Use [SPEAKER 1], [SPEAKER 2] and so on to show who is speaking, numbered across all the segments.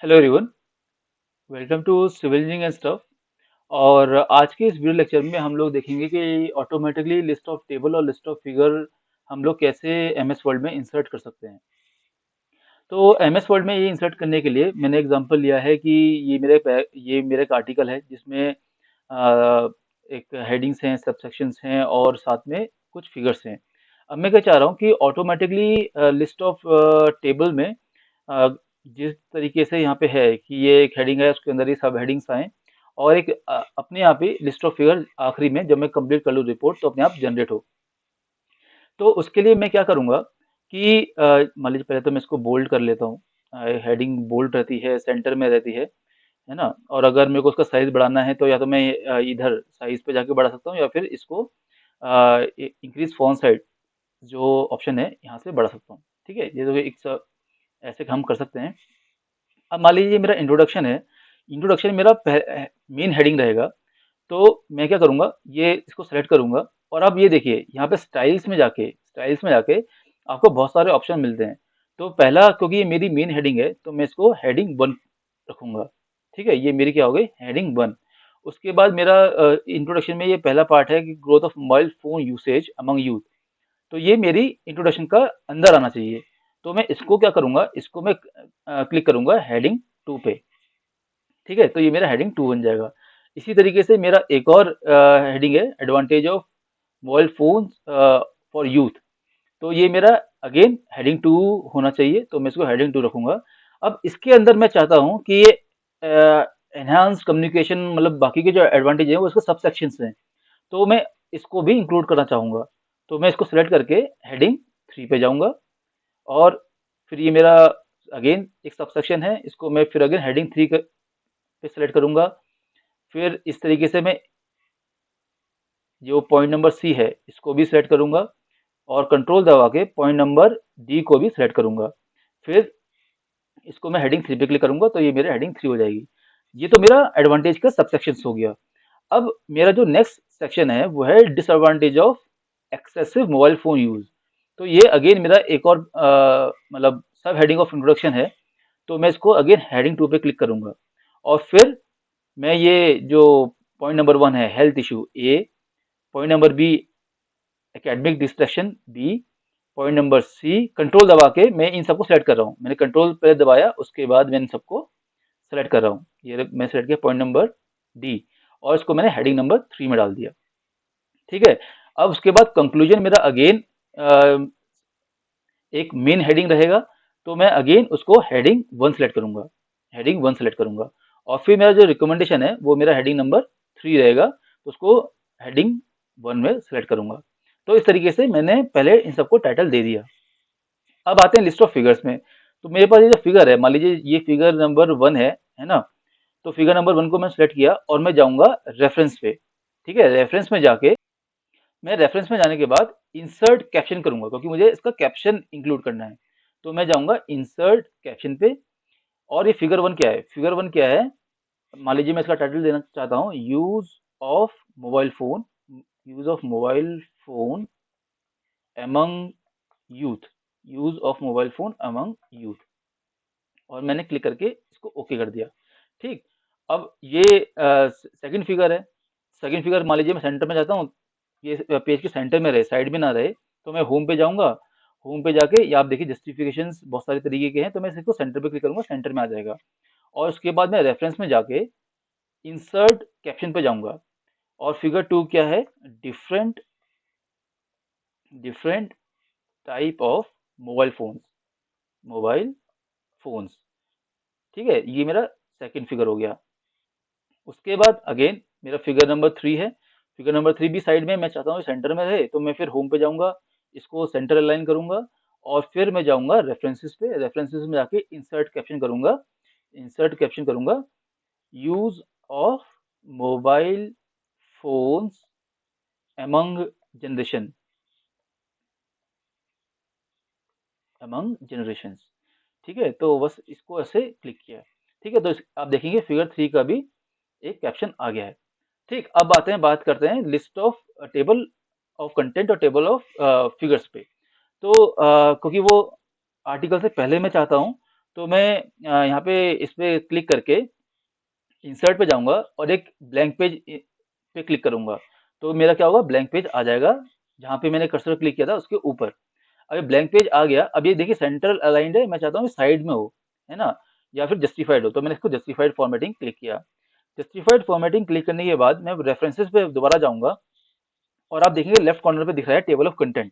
[SPEAKER 1] Hello everyone, welcome to civil engineering and stuff. और आज के इस वीडियो लेक्चर में हम लोग देखेंगे कि ऑटोमेटिकली लिस्ट ऑफ टेबल और लिस्ट ऑफ फिगर हम लोग कैसे एमएस वर्ड में इंसर्ट कर सकते हैं। तो एमएस वर्ड में ये इंसर्ट करने के लिए मैंने एग्जांपल लिया है कि ये मेरा एक आर्टिकल है जिसमें एक हेडिंग्स हैं, सबसेक्शंस हैं और साथ में कुछ फिगर्स हैं। अब मैं क्या चाह रहा हूँ कि ऑटोमेटिकली लिस्ट ऑफ टेबल में अ, जिस तरीके से यहाँ पे है कि ये एक हेडिंग है, उसके अंदर ये सब हेडिंग्स आए और एक अपने आप ही लिस्ट ऑफ फिगर आखिरी में जब मैं कंप्लीट कर लूँ रिपोर्ट तो अपने आप जनरेट हो। तो उसके लिए मैं क्या करूँगा कि मान लीजिए पहले तो मैं इसको बोल्ड कर लेता हूँ। हेडिंग बोल्ड रहती है, सेंटर में रहती है ना? और अगर मेरे को उसका साइज़ बढ़ाना है तो या तो मैं इधर साइज़ पे जाके बढ़ा सकता हूँ या फिर इसको इंक्रीज फॉन्ट साइज जो ऑप्शन है यहाँ से बढ़ा सकता हूँ। ठीक है? ये तो ऐसे हम कर सकते हैं। अब मान लीजिए मेरा इंट्रोडक्शन है, इंट्रोडक्शन मेरा मेन हेडिंग रहेगा। तो मैं क्या करूँगा, ये इसको सेलेक्ट करूँगा और अब ये देखिए यहाँ पे स्टाइल्स में जाके आपको बहुत सारे ऑप्शन मिलते हैं। तो पहला, क्योंकि ये मेरी मेन हेडिंग है तो मैं इसको हेडिंग 1 रखूँगा। ठीक है? ये मेरी क्या हो गई, हेडिंग 1। उसके बाद मेरा इंट्रोडक्शन में ये पहला पार्ट है कि growth of mobile phone usage among youth. तो ये मेरी इंट्रोडक्शन का अंदर आना चाहिए। तो मैं इसको क्या करूँगा, इसको मैं क्लिक करूँगा हेडिंग 2 पे। ठीक है? तो ये मेरा हेडिंग 2 बन जाएगा। इसी तरीके से मेरा एक और हेडिंग है, advantage of mobile phones for youth. तो ये मेरा अगेन हेडिंग 2 होना चाहिए, तो मैं इसको हेडिंग 2 रखूँगा। अब इसके अंदर मैं चाहता हूँ कि ये एनहांस कम्युनिकेशन, मतलब बाकी के जो एडवांटेज हैं वो इसके सबसेक्शंस हैं। तो मैं इसको भी इंक्लूड करना चाहूँगा। तो मैं इसको सेलेक्ट करके हेडिंग 3 पे जाऊँगा और फिर ये मेरा अगेन एक सबसेक्शन है, इसको मैं फिर अगेन हेडिंग 3 पे सेलेक्ट करूँगा। फिर इस तरीके से मैं जो पॉइंट नंबर सी है इसको भी सेलेक्ट करूँगा और कंट्रोल दबा के पॉइंट नंबर डी को भी सेलेक्ट करूँगा। फिर इसको मैं हेडिंग 3 पे क्लिक करूँगा तो ये मेरे हेडिंग 3 हो जाएगी। ये तो मेरा एडवांटेज का सबसेक्शंस हो गया। अब मेरा जो नेक्स्ट सेक्शन है वो है disadvantage of excessive mobile phone use. तो ये अगेन मेरा एक और मतलब सब हेडिंग ऑफ इंट्रोडक्शन है। तो मैं इसको अगेन हेडिंग 2 पे क्लिक करूँगा और फिर मैं ये जो पॉइंट नंबर 1 है health issue a, point number b academic distraction b, point number c, control दबा के मैं इन सबको सेलेक्ट कर रहा हूँ। मैंने कंट्रोल पहले दबाया, उसके बाद मैं इन सबको सेलेक्ट कर रहा हूँ। ये मैं सेलेक्ट किया पॉइंट नंबर डी और इसको मैंने हेडिंग नंबर 3 में डाल दिया। ठीक है? अब उसके बाद कंक्लूजन मेरा अगेन एक मेन हेडिंग रहेगा। तो मैं अगेन उसको हेडिंग 1 सेलेक्ट करूंगा, हेडिंग 1 सेलेक्ट करूंगा और फिर मेरा जो रिकमेंडेशन है वो मेरा हेडिंग नंबर 3 रहेगा। तो उसको हेडिंग 1 में सेलेक्ट करूंगा। तो इस तरीके से मैंने पहले इन सबको टाइटल दे दिया। अब आते हैं लिस्ट ऑफ फिगर्स में। तो मेरे पास ये जो फिगर है, मान लीजिए ये फिगर नंबर 1 है ना? तो फिगर नंबर 1 को मैं सेलेक्ट किया और मैं जाऊंगा रेफरेंस पे। ठीक है? रेफरेंस में जाके मैं रेफरेंस में जाने के बाद इंसर्ट कैप्शन करूंगा क्योंकि मुझे इसका कैप्शन इंक्लूड करना है। तो मैं जाऊंगा इंसर्ट कैप्शन पे। और ये फिगर 1 क्या है, फिगर 1 क्या है, मान लीजिए मैं इसका टाइटल देना चाहता हूँ, of mobile phone use of mobile phone among youth use of mobile phone among youth. और मैंने क्लिक करके इसको ओके कर दिया। ठीक। अब ये सेकंड फिगर है। सेकंड फिगर मान लीजिए मैं सेंटर में जाता हूँ, ये पेज के सेंटर में रहे, साइड में ना रहे। तो मैं होम पे जाऊंगा, होम पे जाके ये आप देखिए जस्टिफिकेशंस बहुत सारे तरीके के हैं, तो मैं इसको सेंटर पे क्लिक करूंगा, सेंटर में आ जाएगा। और उसके बाद मैं रेफरेंस में जाके इंसर्ट कैप्शन पे जाऊंगा। और फिगर 2 क्या है, different different type of mobile phones, mobile phones. ठीक है, ये मेरा सेकंड फिगर हो गया। उसके बाद अगेन मेरा फिगर नंबर 3 है। फिगर नंबर 3 भी साइड में मैं चाहता हूँ सेंटर में रहे, तो मैं फिर होम पे जाऊंगा, इसको सेंटर अलाइन करूंगा और फिर मैं जाऊंगा रेफरेंसेस पे। रेफरेंसेस में जाके इंसर्ट कैप्शन करूंगा, इंसर्ट कैप्शन करूंगा, use of mobile phones among generation, among generations. ठीक है, तो बस इसको ऐसे क्लिक किया। ठीक है, तो आप देखेंगे फिगर 3 का भी एक कैप्शन आ गया है। ठीक, अब आते हैं, बात करते हैं list of table of content और टेबल ऑफ फिगर्स पे। तो क्योंकि वो आर्टिकल से पहले मैं चाहता हूँ, तो मैं यहाँ पे इस पे क्लिक करके इंसर्ट पे जाऊंगा और एक ब्लैंक पेज पे क्लिक करूंगा। तो मेरा क्या होगा, ब्लैंक पेज आ जाएगा जहाँ पे मैंने कर्सर क्लिक किया था उसके ऊपर। अब ये ब्लैंक पेज आ गया। अब ये देखिए सेंट्रल अलाइंड है, मैं चाहता हूँ साइड में हो, है ना, या फिर जस्टिफाइड हो। तो मैंने इसको जस्टिफाइड फॉर्मेटिंग क्लिक किया। जस्टिफाइड फॉर्मेटिंग क्लिक करने के बाद मैं रेफरेंसेस पे दोबारा जाऊंगा और आप देखेंगे लेफ्ट कॉर्नर पे दिख रहा है टेबल ऑफ कंटेंट।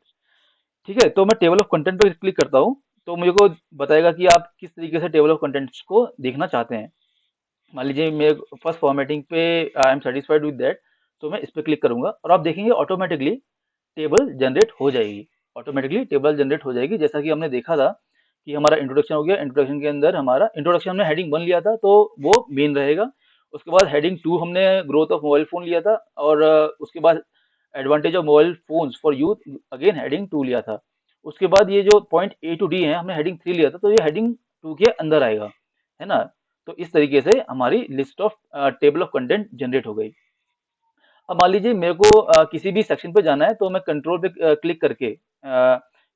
[SPEAKER 1] ठीक है, तो मैं टेबल ऑफ कंटेंट पे क्लिक करता हूँ। तो मुझे को बताएगा कि आप किस तरीके से टेबल ऑफ कंटेंट्स को देखना चाहते हैं। मान लीजिए मेरे फर्स्ट फॉर्मेटिंग पे I am satisfied with that, तो मैं इस पे क्लिक करूंगा और आप देखेंगे ऑटोमेटिकली टेबल जनरेट हो जाएगी। ऑटोमेटिकली टेबल जनरेट हो जाएगी, जैसा कि हमने देखा था कि हमारा इंट्रोडक्शन हो गया। इंट्रोडक्शन के अंदर हमारा इंट्रोडक्शन हमने हेडिंग 1 लिया था, तो वो मेन रहेगा। उसके बाद हेडिंग 2 हमने ग्रोथ ऑफ मोबाइल फोन लिया था, और उसके बाद advantage of mobile phones for youth, again heading 2 लिया था। उसके बाद ये जो पॉइंट ए टू डी है हमने हेडिंग 3 लिया था, तो ये हेडिंग 2 के अंदर आएगा, है ना। तो इस तरीके से हमारी list of table of content generate हो गई। अब मान लीजिए मेरे को किसी भी सेक्शन पे जाना है, तो मैं कंट्रोल पे क्लिक करके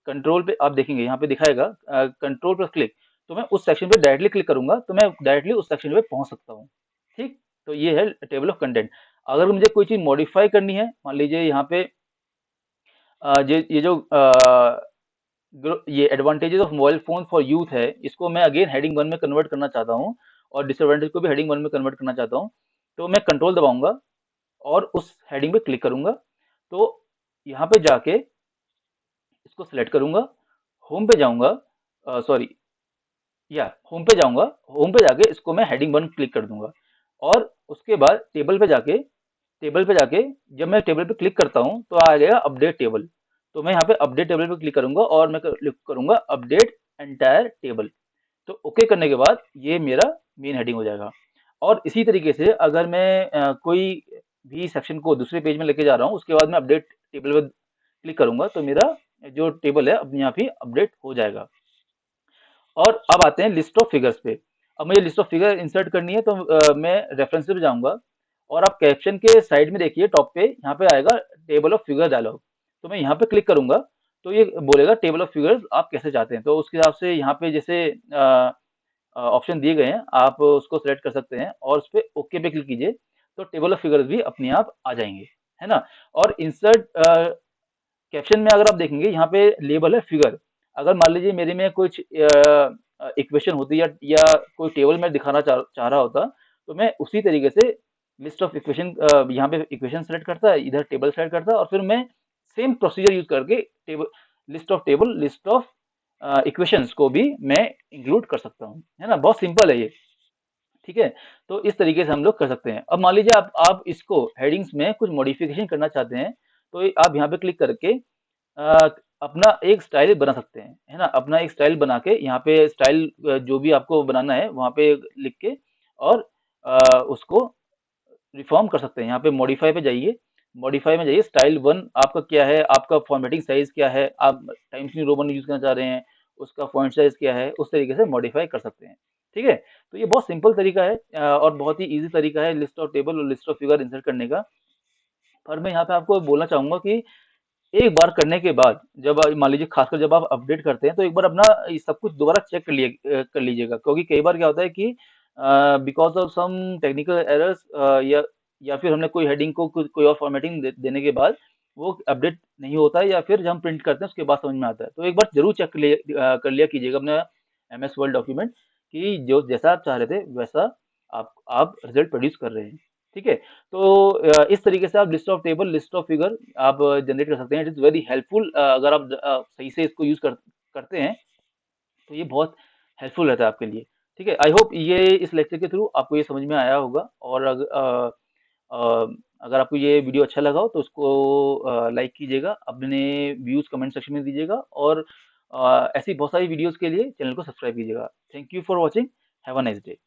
[SPEAKER 1] कंट्रोल पे आप देखेंगे यहाँ पे दिखाएगा कंट्रोल पर क्लिक। तो मैं उस सेक्शन पे डायरेक्टली क्लिक करूंगा तो मैं डायरेक्टली उस सेक्शन पे पहुंच सकता हूँ। ठीक, तो ये है टेबल ऑफ कंटेंट। अगर मुझे कोई चीज मॉडिफाई करनी है, मान लीजिए यहाँ पे ये जो ये advantages of mobile phone for youth है, इसको मैं अगेन हेडिंग 1 में कन्वर्ट करना चाहता हूँ, और डिसएडवांटेज को भी हेडिंग 1 में कन्वर्ट करना चाहता हूँ। तो मैं कंट्रोल दबाऊंगा और उस हेडिंग पे क्लिक करूंगा। तो यहाँ पे जाके इसको सिलेक्ट करूंगा, होम पे जाऊंगा, सॉरी, या होम पे जाऊंगा। होम पे जाके इसको मैं हेडिंग 1 क्लिक कर दूंगा, और उसके बाद टेबल पे जाके जब मैं टेबल पे क्लिक करता हूँ तो आ जाएगा अपडेट टेबल। तो मैं यहाँ पे अपडेट टेबल पे क्लिक करूंगा और मैं क्लिक करूंगा अपडेट एंटायर टेबल। तो ओके करने के बाद ये मेरा मेन हेडिंग हो जाएगा। और इसी तरीके से अगर मैं कोई भी सेक्शन को दूसरे पेज में लेके जा रहा हूँ, उसके बाद मैं अपडेट टेबल पे क्लिक करूंगा तो मेरा जो टेबल है अपने आप ही अपडेट हो जाएगा। और अब आते हैं लिस्ट ऑफ फिगर्स पे। अब मुझे लिस्ट ऑफ फिगर इंसर्ट करनी है, तो मैं रेफरेंस पे जाऊंगा, और आप कैप्शन के साइड में देखिए टॉप पे यहाँ पे आएगा टेबल ऑफ फिगर डायलॉग। तो मैं यहाँ पे क्लिक करूंगा तो ये बोलेगा टेबल ऑफ फिगर्स आप कैसे चाहते हैं। तो उसके हिसाब से यहाँ पे जैसे ऑप्शन दिए गए हैं, आप उसको सिलेक्ट कर सकते हैं और उस पे ओके पे क्लिक कीजिए। तो टेबल ऑफ फिगर्स भी अपने आप आ जाएंगे, है ना। और इंसर्ट कैप्शन में अगर आप देखेंगे यहाँ पे लेबल है फिगर। अगर मान लीजिए मेरे में कुछ इक्वेशन होती या कोई टेबल में दिखाना चाह रहा होता, तो मैं उसी तरीके से लिस्ट ऑफ इक्वेशन, यहाँ पे इक्वेशन सेलेक्ट करता है, इधर टेबल सेलेक्ट करता है, और फिर मैं सेम प्रोसीजर यूज करके टेबल लिस्ट ऑफ इक्वेशंस को भी मैं इंक्लूड कर सकता हूँ, है ना। बहुत सिंपल है ये, ठीक है। तो इस तरीके से हम लोग कर सकते हैं। अब मान लीजिए आप इसको हेडिंग्स में कुछ मॉडिफिकेशन करना चाहते हैं, तो आप यहाँ पे क्लिक करके अ, अपना एक स्टाइल बना सकते हैं, है ना। अपना एक स्टाइल बना के यहाँ पे स्टाइल जो भी आपको बनाना है वहाँ पे लिख के, और उसको रिफॉर्म कर सकते हैं। यहाँ पे मॉडिफाई पे जाइए, मॉडिफाई में जाइए, स्टाइल 1 आपका क्या है, आपका फॉर्मेटिंग साइज क्या है, आप टाइम्स न्यू रोमन यूज करना चाह रहे हैं, उसका फॉन्ट साइज क्या है, उस तरीके से मॉडिफाई कर सकते हैं। ठीक है, तो ये बहुत सिंपल तरीका है और बहुत ही ईजी तरीका है लिस्ट ऑफ टेबल और लिस्ट ऑफ फिगर इंसर्ट करने का। पर मैं यहाँ पे आपको बोलना चाहूंगा कि एक बार करने के बाद, जब मान लीजिए खासकर जब आप अपडेट करते हैं, तो एक बार अपना ये सब कुछ दोबारा चेक कर लीजिएगा, क्योंकि कई बार क्या होता है कि because of some technical errors, या फिर हमने कोई हेडिंग को कोई और फॉर्मेटिंग देने के बाद वो अपडेट नहीं होता है, या फिर जब हम प्रिंट करते हैं उसके बाद समझ में आता है। तो एक बार जरूर चेक कर लिया कीजिएगा अपना एमएस वर्ड डॉक्यूमेंट, कि जो जैसा आप चाह रहे थे वैसा आप रिजल्ट प्रोड्यूस कर रहे हैं। ठीक है, तो इस तरीके से आप list of table, list of figure आप जनरेट कर सकते हैं। It is very helpful. अगर आप सही से इसको यूज़ करते हैं तो ये बहुत हेल्पफुल रहता है आपके लिए। ठीक है, आई होप ये इस लेक्चर के थ्रू आपको ये समझ में आया होगा। और अगर आपको ये वीडियो अच्छा लगा हो तो उसको लाइक कीजिएगा, अपने व्यूज़ कमेंट सेक्शन में दीजिएगा, और ऐसी बहुत सारी वीडियोज़ के लिए चैनल को सब्सक्राइब कीजिएगा। Thank you for watching. Have a nice day.